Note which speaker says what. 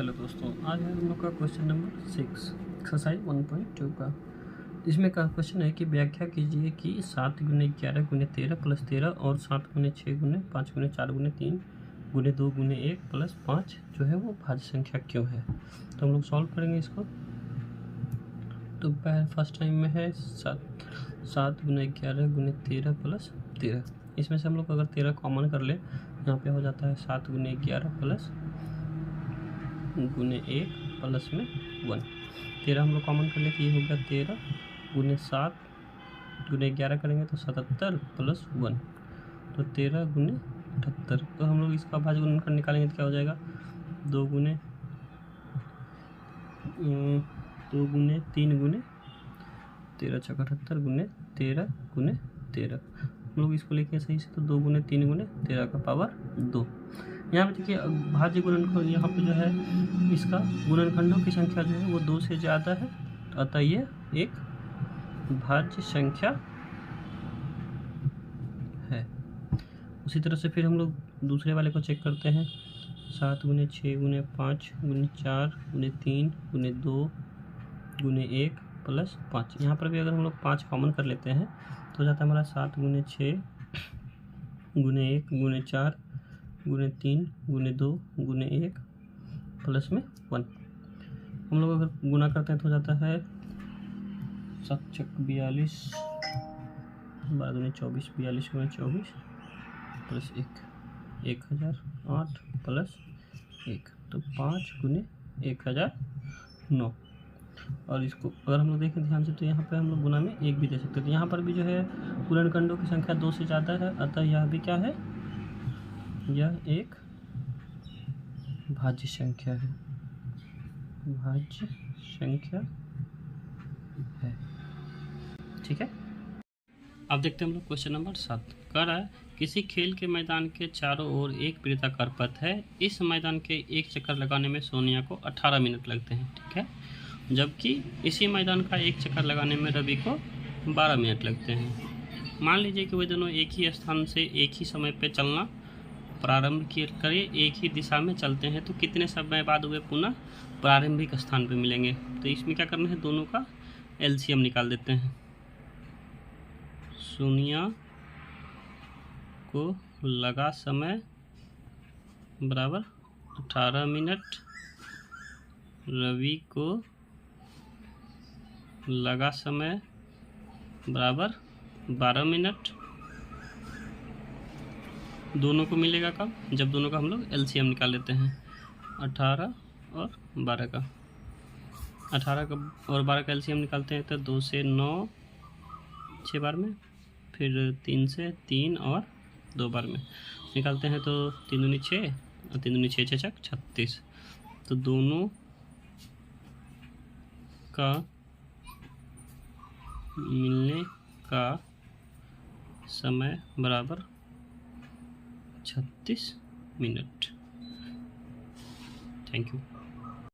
Speaker 1: Hello दोस्तों, आज है हम लोग का क्वेश्चन नंबर 6 एक्सरसाइज 1.2 का। इसमें का क्वेश्चन है कि व्याख्या कीजिए कि 7 गुने 11 गुने 13 प्लस 13 और 7 गुने 6 गुने 5 गुने 4 गुने 3 गुने 2 गुने 1 प्लस 5 जो है वो भाज्य संख्या क्यों है। तो हम लोग सॉल्व करेंगे इसको। तो फर्स्ट टाइम में है 7 गुने 11 गुने 13 प्लस 13। इसमें से हम लोग अगर 13 कॉमन कर ले, यहाँ पे हो जाता है 7 गुने 11 प्लस गुने 1 प्लस में 1। 13 हम लोग कॉमन कर ले तो ये हो गया 13 गुने 7 गुने 11 करेंगे तो 77 प्लस 1 तो 13 गुने 78। तो हम लोग इसका भाज्य गुणनखंड निकालेंगे तो क्या हो जाएगा 2 गुने 3 गुने 13 छक्का 78 गुने 13 गुने 13। हम लोग इसको लिखें सही से तो 2 गुने 3 गुने 13 का पावर 2। यहाँ पे देखिए भाज्य गुणनखंड, यहाँ पे जो है इसका गुणनखंडों की संख्या जो है वो 2 से ज़्यादा है, अतः ये एक भाज्य संख्या है। उसी तरह से फिर हम लोग दूसरे वाले को चेक करते हैं। 7 गुने 6 गुने 5 गुने 4 गुने 3 गुने 2 गुने 1 प्लस 5। यहाँ पर भी अगर हम लोग 5 कॉमन कर लेते हैं तो जाता है हमारा 7 गुने 6 गुने 1 गुने 4 गुने 3 गुने 2 गुने 1 प्लस में 1। हम लोग अगर गुना करते हैं तो जाता है 7 छक 42 12 गुने 24 42 गुने 24 प्लस 1 1008 प्लस 1 तो 5 गुने 1009। और इसको अगर हम लोग देखें ध्यान से तो यहाँ पे हम लोग गुना में 1 भी दे सकते हैं। तो यहाँ पर भी जो है गुणनखंडों की संख्या 2 से ज़्यादा है, अतः यह भी क्या है, यह एक भाज्य संख्या है, भाज्य संख्या है। ठीक है, अब देखते हैं हम लोग क्वेश्चन नंबर 7। कह रहा है किसी खेल के मैदान के चारों ओर एक वृत्ताकार पथ है। इस मैदान के एक चक्कर लगाने में सोनिया को 18 मिनट लगते हैं। ठीक है, जबकि इसी मैदान का एक चक्कर लगाने में रवि को 12 मिनट लगते हैं। मान लीजिए कि वे दोनों एक ही स्थान से एक ही समय पर चलना प्रारंभ करें, एक ही दिशा में चलते हैं तो कितने समय बाद वे पुनः प्रारंभिक स्थान पर मिलेंगे। तो इसमें क्या करना है, दोनों का एलसीएम निकाल देते हैं। सोनिया को लगा समय बराबर 18 मिनट, रवि को लगा समय बराबर 12 मिनट। दोनों को मिलेगा कब, जब दोनों का हम लोग एलसीएम निकाल लेते हैं। 18 और 12 का 18 का और 12 का एलसीएम निकालते हैं तो 2 से 9 6 बार में, फिर 3 से 3 और 2 बार में निकालते हैं तो 3 दूनी 6 और 3 दूनी 6 6 36। तो दोनों का मिलने का समय बराबर 36 मिनट। Thank you.